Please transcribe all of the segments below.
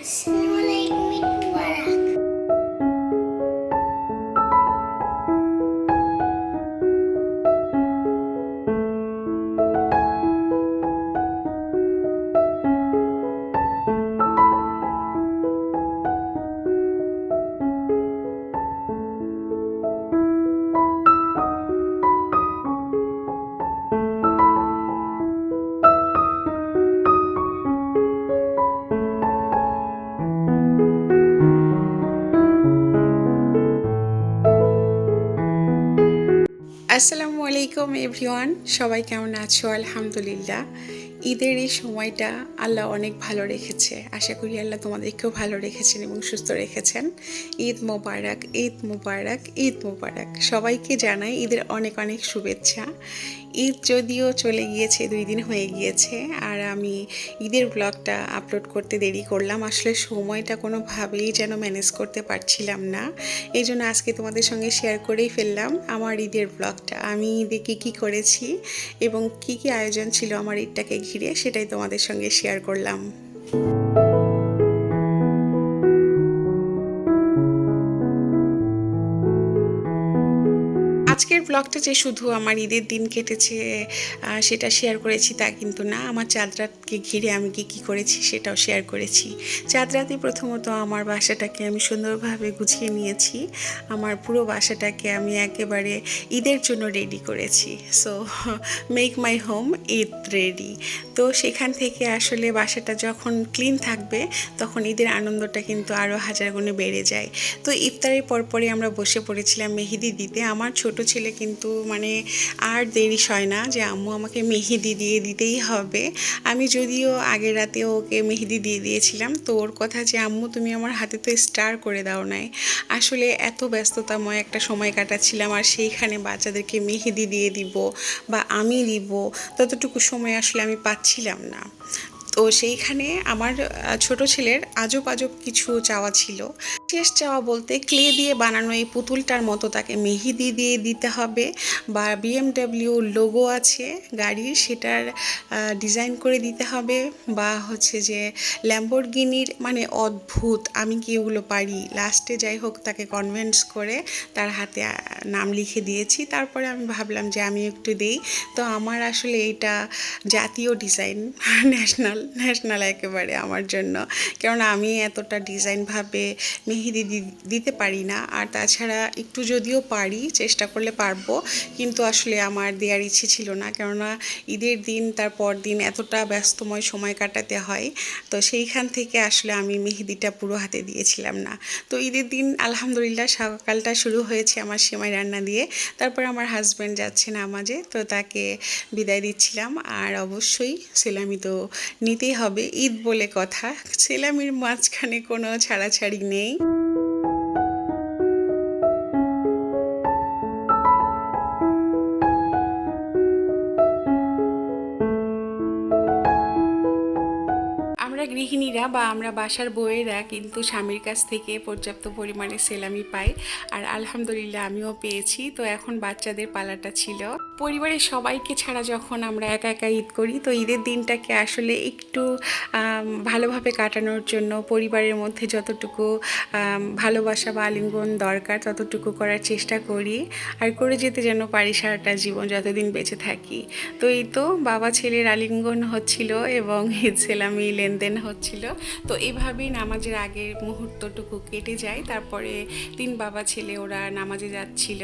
Assalamualaikum warahmatullahi. আসসালামু আলাইকুম everyone, সবাই কেমন আছো? আলহামদুলিল্লাহ। ঈদের এই সময়টা আল্লাহ অনেক ভালো রেখেছে। আশা করি আল্লাহ তোমাদেরকেও ভালো রেখেছেন এবং সুস্থ রেখেছেন। ঈদ মোবারক, ঈদ মোবারক, ঈদ মোবারক। সবাইকে জানাই ঈদের অনেক অনেক শুভেচ্ছা। ঈদ যদিও চলে গিয়েছে, 2 দিন হয়ে গিয়েছে, আর আমি ঈদের ব্লগটা আপলোড করতে দেরি করলাম। আসলে সময়টা কোনোভাবেই যেন ম্যানেজ করতে পারছিলাম না। এই জন্য আজকে তোমাদের সঙ্গে শেয়ার করেই ফেললাম আমার ঈদের ব্লগটা। আমি ঈদে কী করেছি এবং কী আয়োজন ছিল আমার ঈদটাকে ঘিরে, সেটাই তোমাদের সঙ্গে শেয়ার করলাম। আজকের ব্লগটা যে শুধু আমার ঈদের দিন কেটেছে সেটা শেয়ার করেছি তা কিন্তু না। আমার চাঁদ রাতকে ঘিরে আমি কী করেছি সেটাও শেয়ার করেছি। চাঁদ রাতে প্রথমত আমার বাসাটাকে আমি সুন্দরভাবে গুছিয়ে নিয়েছি। আমার পুরো বাসাটাকে আমি একেবারে ঈদের জন্য রেডি করেছি। So make my home Eid ready. তো সেখান থেকে আসলে বাসাটা যখন ক্লিন থাকবে তখন ঈদের আনন্দটা কিন্তু আরও হাজার গুণে বেড়ে যায়। তো ইফতারের পরপরই আমরা বসে পড়েছিলাম মেহেদি দিতে। আমার ছোট ছেলে কিন্তু আর দেরি হয় না যে আম্মু আমাকে মেহেদি দিয়ে দিতেই হবে। আমি যদিও আগের রাতে ওকে মেহেদি দিয়ে দিয়েছিলাম, তো ওর কথা যে আম্মু তুমি আমার হাতে তো স্টার করে দাও নাই। আসলে এত ব্যস্ততাময় একটা সময় কাটাচ্ছিলাম, আর সেইখানে বাচ্চাদেরকে মেহেদি দিয়ে দিব বা আমি দিব ততটুকু সময় আসলে আমি পাচ্ছিলাম না। তো সেইখানে আমার ছোট ছেলের আজব আজব কিছু চাওয়া ছিল। শেষ চাওয়া বলতে ক্লে দিয়ে বানানো এই পুতুলটার মতো তাকে মেহেদি দিয়ে দিতে হবে, বা BMW লোগো আছে গাড়ির সেটার ডিজাইন করে দিতে হবে, বা হচ্ছে যে ল্যাম্বরগিনির অদ্ভুত আমি কি এগুলো পারি। লাস্টে যাই হোক তাকে কনভিন্স করে তার হাতে নাম লিখে দিয়েছি। তারপরে আমি ভাবলাম যে আমি একটু দেই। তো আমার আসলে এইটা জাতীয় ডিজাইন, ন্যাশনাল একেবারে আমার জন্য, কেননা আমি এতটা ডিজাইনভাবে মেহেদি দিতে পারি না। আর তাছাড়া একটু যদিও পারি, চেষ্টা করলে পারবো, কিন্তু আসলে আমার দেওয়ার ইচ্ছে ছিল না, কেননা ঈদের দিন তারপর দিন এতটা ব্যস্তময় সময় কাটাতে হয়। তো সেইখান থেকে আসলে আমি মেহেদিটা পুরো হাতে দিয়েছিলাম না। তো ঈদের দিন আলহামদুলিল্লাহ সকালটা শুরু হয়েছে আমার সেমাই রান্না দিয়ে। তারপর আমার হাজব্যান্ড যাচ্ছে নামাজে, তো তাকে বিদায় দিচ্ছিলাম। আর অবশ্যই সেলামি তো নিতেই হবে, ঈদ বলে কথা, সেলামির মাঝখানে কোনো ছাড়াছাড়ি নেই। আমরা গৃহিণীরা বা আমরা বাসার বউয়েরা কিন্তু স্বামীর কাছ থেকে পর্যাপ্ত পরিমাণে সেলামি পাই, আর আলহামদুলিল্লাহ আমিও পেয়েছি। তো এখন বাচ্চাদের পালাটা ছিল। পরিবারের সবাইকে ছাড়া যখন আমরা একা একা ঈদ করি, তো ঈদের দিনটাকে আসলে একটু ভালোভাবে কাটানোর জন্য পরিবারের মধ্যে যতটুকু ভালোবাসা বা আলিঙ্গন দরকার ততটুকু করার চেষ্টা করি, আর করে যেতে যেন পারি সারাটা জীবন যতদিন বেঁচে থাকি। তো এই তো বাবা ছেলের আলিঙ্গন হচ্ছিল এবং ঈদ সেলামি লেনদেন হচ্ছিল। তো এভাবেই নামাজের আগের মুহূর্তটুকু কেটে যায়। তারপরে 3 বাবা ছেলে ওরা নামাজে যাচ্ছিল।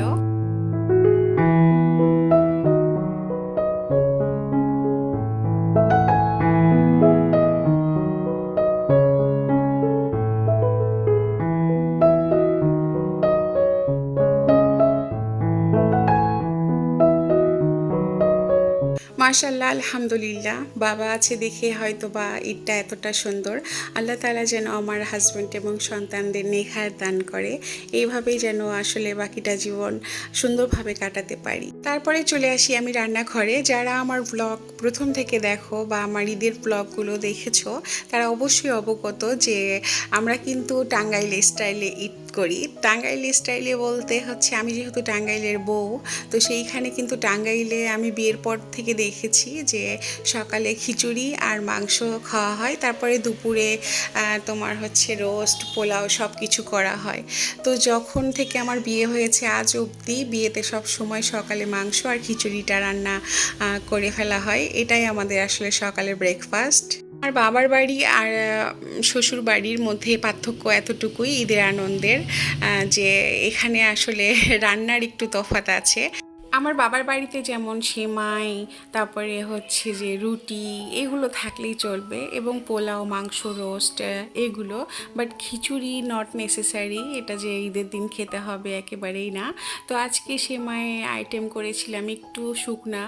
মাশাল্লাহ আলহামদুলিল্লাহ, বাবা আছে দেখে হয়তো বা ঈদটা এতটা সুন্দর। আল্লাহ তাআলা যেন আমার হাজব্যান্ড এবং সন্তানদের নেক হায়াত দান করে, এইভাবেই যেন আসলে বাকিটা জীবন সুন্দরভাবে কাটাতে পারি। তারপরে চলে আসি আমি রান্নাঘরে। যারা আমার ব্লগ প্রথম থেকে দেখো বা আমার ঈদের ব্লগগুলো দেখেছো তারা অবশ্যই অবগত যে আমরা কিন্তু টাঙ্গাইল স্টাইলে ঈদ করি। টাঙ্গাইল স্টাইলে বলতে হচ্ছে আমি যেহেতু টাঙ্গাইলের বউ, তো সেইখানে কিন্তু টাঙ্গাইলে আমি বিয়ের পর থেকে দেখেছি যে সকালে খিচুড়ি আর মাংস খাওয়া হয়, তারপরে দুপুরে তোমার হচ্ছে রোস্ট পোলাও সব কিছু করা হয়। তো যখন থেকে আমার বিয়ে হয়েছে আজ অবধি বিয়েতে সব সময় সকালে মাংস আর খিচুড়িটা রান্না করে ফেলা হয়। এটাই আমাদের আসলে সকালের ব্রেকফাস্ট। আর বাবার বাড়ি আর শ্বশুর বাড়ির মধ্যে পার্থক্য এতটুকুই ঈদের আনন্দের, যে এখানে আসলে রান্নার একটু তফাৎ আছে। আমার বাবার বাড়িতে যেমন সেমাই, তারপরে হচ্ছে যে রুটি, এগুলো থাকলেই চলবে, এবং পোলাও মাংস রোস্ট এগুলো। বাট খিচুড়ি নট নেসেসারি, এটা যে ঈদের দিন খেতে হবে একেবারেই না। তো আজকে সেমাই আইটেম করেছিলাম একটু শুকনা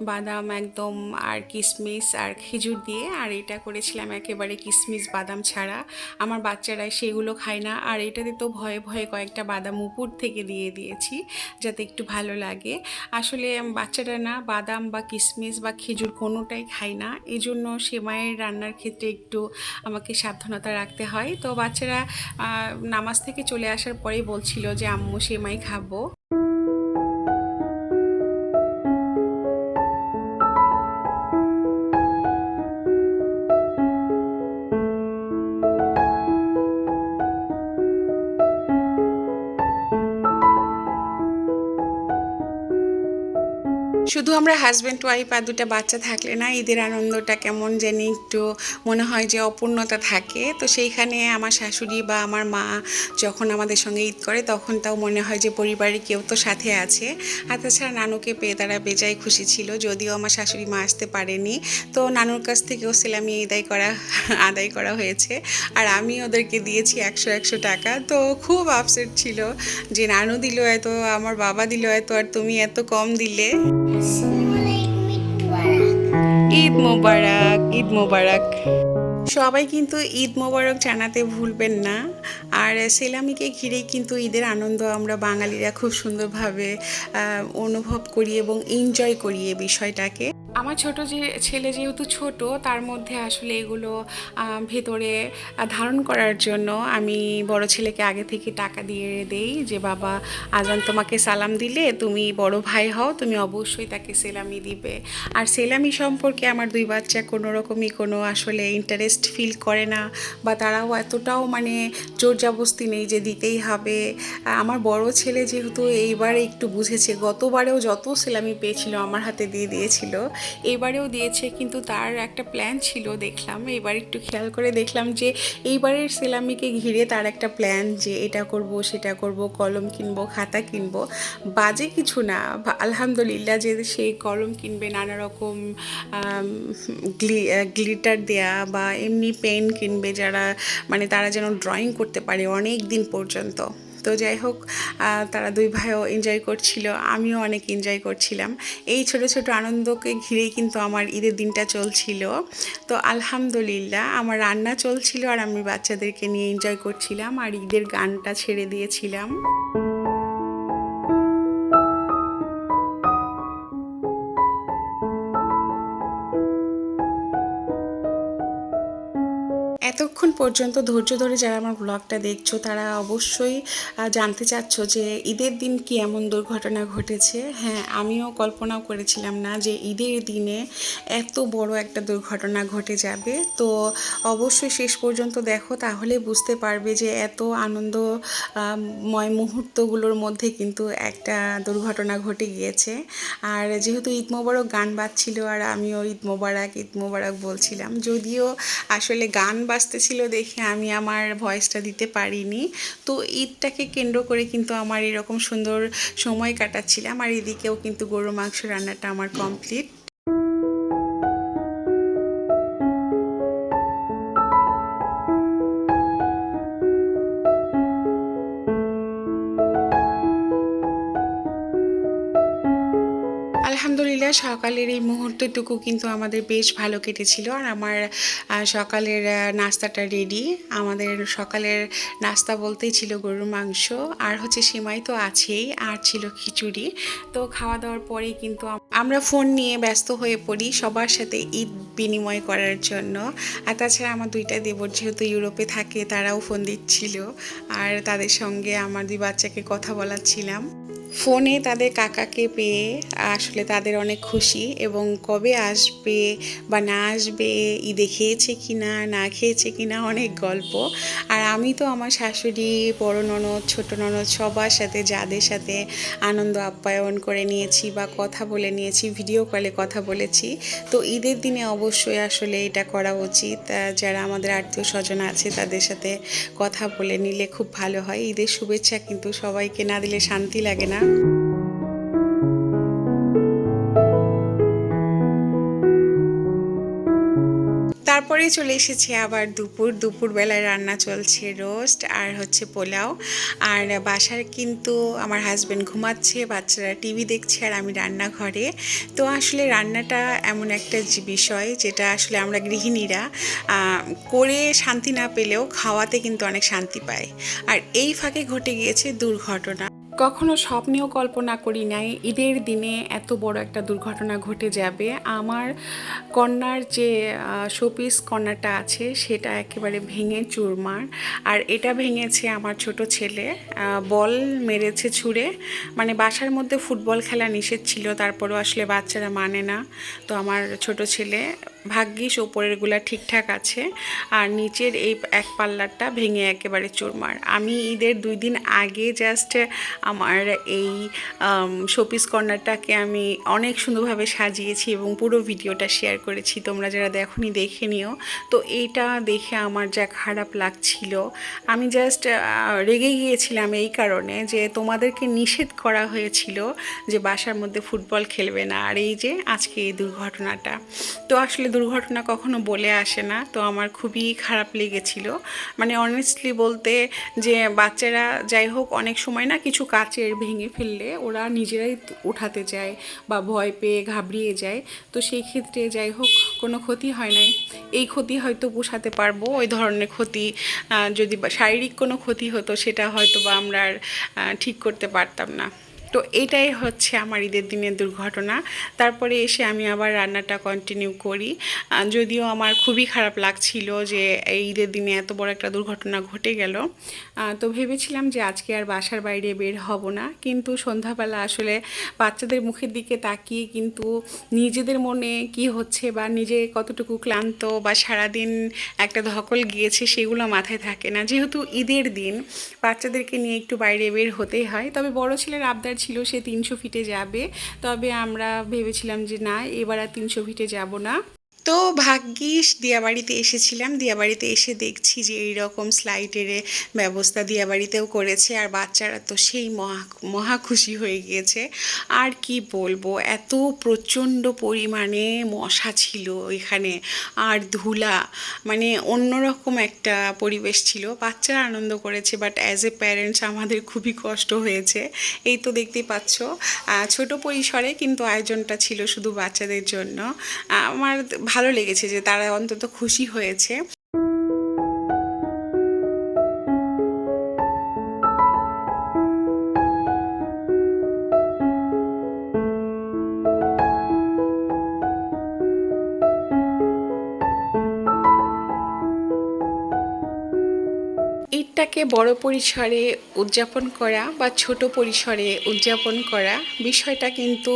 বাদাম একদম আর কিশমিশ আর খেজুর দিয়ে, আর এটা করেছিলাম একেবারে কিশমিশ বাদাম ছাড়া। আমার বাচ্চারা সেগুলো খায় না, আর এটাতে তো ভয়ে ভয়ে কয়েকটা বাদাম উপর থেকে দিয়ে দিয়েছি যাতে একটু ভালো লাগে। আসলে বাচ্চারা না বাদাম বা কিশমিশ বা খেজুর কোনোটাই খায় না, এই জন্য সেমাইয়ের রান্নার ক্ষেত্রে একটু আমাকে সাবধানতা রাখতে হয়। তো বাচ্চারা নামাজ থেকে চলে আসার পরেই বলছিল যে আম্মু সেমাই খাবো। শুধু আমরা হাজব্যান্ড ওয়াইফ আর দুটা বাচ্চা থাকলে না ঈদের আনন্দটা কেমন জানি একটু মনে হয় যে অপূর্ণতা থাকে। তো সেইখানে আমার শাশুড়ি বা আমার মা যখন আমাদের সঙ্গে ঈদ করে তখন তাও মনে হয় যে পরিবারের কেউ তো সাথে আছে। আর তাছাড়া নানুকে পেয়ে তারা বেজায় খুশি ছিল, যদিও আমার শাশুড়ি মা আসতে পারেনি। তো নানুর কাছ থেকেও সেলামি আদায় করা হয়েছে, আর আমি ওদেরকে দিয়েছি 100 টাকা। তো খুব আপসেট ছিল যে নানু দিল এত, আমার বাবা দিল এত, আর তুমি এত কম দিলে। ঈদ মোবারক, ঈদ মোবারক। সবাই কিন্তু ঈদ মোবারক জানাতে ভুলবেন না। আর সেলামিকে ঘিরেই কিন্তু ঈদের আনন্দ আমরা বাঙালিরা খুব সুন্দরভাবে অনুভব করি এবং এনজয় করি এই বিষয়টাকে। আমার ছেলে যেহেতু ছোট, তার মধ্যে আসলে এগুলো ভেতরে ধারণ করার জন্য আমি বড় ছেলেকে আগে থেকে টাকা দিয়ে দেই যে বাবা আজান তোমাকে সালাম দিলে তুমি বড় ভাই হও, তুমি অবশ্যই তাকে সেলামি দিবে। আর সেলামি সম্পর্কে আমার দুই বাচ্চা কোনো রকমই কোনো আসলে ইন্টারেস্ট ফিল করে না, বা তারাও এতটাও মানে জোর জবরদস্তি নেই যে দিতেই হবে। আমার বড় ছেলে যেহেতু এইবারে একটু বুঝেছে, গতবারেও যত সেলামি পেয়েছিল আমার হাতে দিয়ে দিয়েছিল, এবারেও দিয়েছে, কিন্তু তার একটা প্ল্যান ছিল দেখলাম। এবার একটু খেয়াল করে দেখলাম যে এইবারের সেলামিকে ঘিরে তার একটা প্ল্যান যে এটা করব সেটা করব, কলম কিনবো খাতা কিনবো। বাজে কিছু না, আলহামদুলিল্লাহ যে সেই কলম কিনবে, নানা রকম গ্লিটার দেয়া বা এমনি পেন কিনবে, যারা মানে তারা যেন ড্রয়িং করতে পারে অনেক দিন পর্যন্ত। তো যাই হোক, তারা দুই ভাইও এনজয় করছিল, আমিও অনেক এনজয় করছিলাম। এই ছোট ছোট আনন্দকে ঘিরেই কিন্তু আমার ঈদের দিনটা চলছিল। তো আলহামদুলিল্লাহ আমার রান্না চলছিল আর আমি বাচ্চাদেরকে নিয়ে এনজয় করছিলাম আর ঈদের গানটা ছেড়ে দিয়েছিলাম। এতক্ষণ পর্যন্ত ধৈর্য ধরে যারা আমার ব্লগটা দেখছো তারা অবশ্যই জানতে চাচ্ছ যে ঈদের দিন কি এমন দুর্ঘটনা ঘটেছে। হ্যাঁ, আমিও কল্পনাও করেছিলাম না যে ঈদের দিনে এত বড় একটা দুর্ঘটনা ঘটে যাবে। তো অবশ্যই শেষ পর্যন্ত দেখো, তাহলে বুঝতে পারবে যে এত আনন্দময় মুহূর্তগুলোর মধ্যে কিন্তু একটা দুর্ঘটনা ঘটে গিয়েছে। আর যেহেতু ঈদ মোবারক গান বাজছিল আর আমিও ঈদ মোবারক বলছিলাম, যদিও আসলে গান বাজতেছিল দেখে আমি আমার ভয়েসটা দিতে পারিনি। তো ঈদটাকে কেন্দ্র করে কিন্তু আমার এরকম সুন্দর সময় কাটাচ্ছিলাম, আর এদিকেও কিন্তু গরুর মাংস রান্নাটা আমার কমপ্লিট। আলহামদুলিল্লাহ সকালের এই মুহূর্তটুকু কিন্তু আমাদের বেশ ভালো কেটেছিল। আর আমার সকালের নাস্তাটা রেডি। আমাদের সকালের নাস্তা বলতেই ছিল গরুর মাংস, আর হচ্ছে সেমাই তো আছেই, আর ছিল খিচুড়ি। তো খাওয়া দাওয়ার পরেই কিন্তু আমরা ফোন নিয়ে ব্যস্ত হয়ে পড়ি সবার সাথে ঈদ বিনিময় করার জন্য। আর তাছাড়া আমার দুইটা দেবর যেহেতু ইউরোপে থাকে, তারাও ফোন দিচ্ছিল, আর তাদের সঙ্গে আমার দুই বাচ্চাকে কথা বলাচ্ছিলাম। ফোনে তাদের কাকাকে পেয়ে আসলে তাদের অনেক খুশি, এবং কবে আসবে বা না আসবে, ঈদে খেয়েছে কি না, না খেয়েছে কি না, অনেক গল্প। আর আমি তো আমার শাশুড়ি, বড় ননদ, ছোট ননদ সবার সাথে, যাদের সাথে আনন্দ আপ্যায়ন করে নিয়েছি বা কথা বলে নিয়েছি, ভিডিও কলে কথা বলেছি। তো ঈদের দিনে অবশ্যই আসলে এটা করা উচিত। যারা আমাদের আত্মীয় স্বজন আছে তাদের সাথে কথা বলে নিলে খুব ভালো হয়। ঈদের শুভেচ্ছা কিন্তু সবাইকে না দিলে শান্তি লাগে না। তারপরে চলে এসেছে আবার দুপুরবেলায় রান্না চলছে রোস্ট আর হচ্ছে পোলাও। আর বাসার কিন্তু আমার হাজব্যান্ড ঘুমাচ্ছে, বাচ্চারা টিভি দেখছে, আর আমি রান্নাঘরে। তো আসলে রান্নাটা এমন একটা বিষয় যেটা আসলে আমরা গৃহিণীরা করে শান্তি না পেলেও খাওয়াতে কিন্তু অনেক শান্তি পাই। আর এই ফাঁকে ঘটে গিয়েছে দুর্ঘটনা। কখনো স্বপ্নেও কল্পনা করি নাই ঈদের দিনে এত বড় একটা দুর্ঘটনা ঘটে যাবে। আমার কন্যার যে শোপিস কর্নারটা আছে সেটা একেবারে ভেঙে চুরমার। আর এটা ভেঙেছে আমার ছোট ছেলে, বল মেরেছে ছুঁড়ে। মানে বাসার মধ্যে ফুটবল খেলা নিষেধ ছিল, তারপরেও আসলে বাচ্চারা মানে না। তো আমার ছোট ছেলে, ভাগ্যিস ওপরেরগুলা ঠিকঠাক আছে, আর নিচের এই এক পাল্লাটা ভেঙে একেবারে চুরমার। আমি ঈদের 2 দিন আগে জাস্ট আমার এই শোপিস কর্নারটাকে আমি অনেক সুন্দরভাবে সাজিয়েছি এবং পুরো ভিডিওটা শেয়ার করেছি। তোমরা যারা দেখোনি দেখে নিও। তো এইটা দেখে আমার যা খারাপ লাগছিল, আমি জাস্ট রেগে গিয়েছিলাম এই কারণে যে তোমাদেরকে নিষেধ করা হয়েছিল যে বাসার মধ্যে ফুটবল খেলবে না, আর এই যে আজকে এই দুর্ঘটনাটা। তো আসলে দুর্ঘটনা কখনো বলে আসে না, তো আমার খুবই খারাপ লেগেছিল। মানে অনেস্টলি বলতে, যে বাচ্চারা যাই হোক অনেক সময় না কিছু কাচের ভেঙে ফেললে ওরা নিজেরাই উঠাতে যায় বা ভয় পেয়ে ঘাবড়িয়ে যায়। তো সেই ক্ষেত্রে যাই হোক কোনো ক্ষতি হয় নাই। এই ক্ষতি হয়তো পোষাতে পারবো, ওই ধরনের ক্ষতি যদি শারীরিক কোনো ক্ষতি হতো সেটা হয়তো বা আমরা আর ঠিক করতে পারতাম না। তো এটাই হচ্ছে আমার ঈদের দিনের দুর্ঘটনা। তারপরে এসে আমি আবার রান্নাটা কন্টিনিউ করি। যদিও আমার খুবই খারাপ লাগছিল যে এই ঈদের দিনে এত বড় একটা দুর্ঘটনা ঘটে গেল। তো ভেবেছিলাম যে আজকে আর বাসার বাইরে বের হব না, কিন্তু সন্ধ্যাবেলা আসলে বাচ্চাদের মুখের দিকে তাকিয়ে কিন্তু নিজেদের মনে কি হচ্ছে বা নিজে কতটুকু ক্লান্ত বা সারাদিন একটা ধকল গিয়েছে সেগুলো মাথায় থাকে না। যেহেতু ঈদের দিন বাচ্চাদেরকে নিয়ে একটু বাইরে বের হতেই হয়। তবে বড় ছেলের আবদার ছিল সে 300 ফিটে যাবে, তবে আমরা ভেবেছিলাম যে না, এবার আর 300 ফিটে যাব না। তো ভাগ্যিস দিয়াবাড়িতে এসেছিলাম, দিয়াবাড়িতে এসে দেখছি যে এইরকম স্লাইডের ব্যবস্থা দিয়াবাড়িতেও করেছে, আর বাচ্চারা তো সেই মহা মহা খুশি হয়ে গিয়েছে। আর কি বলবো, এত প্রচণ্ড পরিমাণে মশা ছিল এখানে, আর ধুলা, মানে অন্যরকম একটা পরিবেশ ছিল। বাচ্চারা আনন্দ করেছে, বাট অ্যাজ এ প্যারেন্টস আমাদের খুবই কষ্ট হয়েছে। এই তো দেখতেই পাচ্ছ, ছোট পরিসরে কিন্তু আয়োজনটা ছিল শুধু বাচ্চাদের জন্য। আমার ভালো লেগেছে যে তারা অন্তত খুশি হয়েছে। ঈদটাকে বড় পরিসরে উদযাপন করা বা ছোট পরিসরে উদযাপন করা, বিষয়টা কিন্তু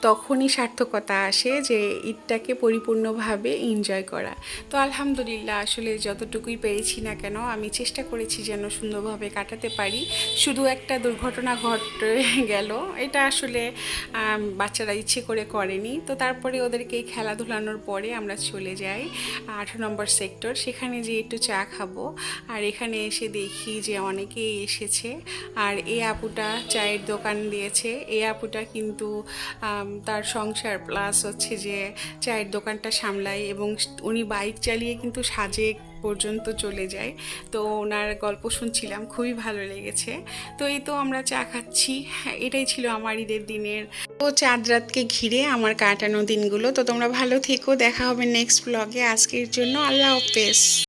তখনই সার্থকতা আসে যে ঈদটাকে পরিপূর্ণভাবে এনজয় করা। তো আলহামদুলিল্লাহ, আসলে যতটুকুই পেরেছি না কেন আমি চেষ্টা করেছি যেন সুন্দরভাবে কাটাতে পারি। শুধু একটা দুর্ঘটনা ঘটে গেল, এটা আসলে বাচ্চারা ইচ্ছে করে করেনি। তো তারপরে ওদেরকে খেলাধুলানোর পরে আমরা চলে যাই 18 নম্বর সেক্টর, সেখানে যেয়ে একটু চা খাবো। আর এখানে এসে এসে দেখি যে অনেকেই এসেছে। আর এই আপুটা চায়ের দোকান দিয়েছে। এই আপুটা কিন্তু তার সংসার প্লাস হচ্ছে যে চায়ের দোকানটা সামলায়, এবং উনি বাইক চালিয়ে কিন্তু সাজেক পর্যন্ত চলে যায়। তো ওনার গল্প শুনছিলাম, খুবই ভালো লেগেছে। তো এই তো আমরা চা খাচ্ছি। হ্যাঁ, এটাই ছিল আমার ঈদের দিনের তো চাঁদ রাতকে ঘিরে আমার কাটানো দিনগুলো। তো তোমরা ভালো থেকো, দেখা হবে নেক্সট ব্লগে। আজকের জন্য আল্লাহ হাফেজ।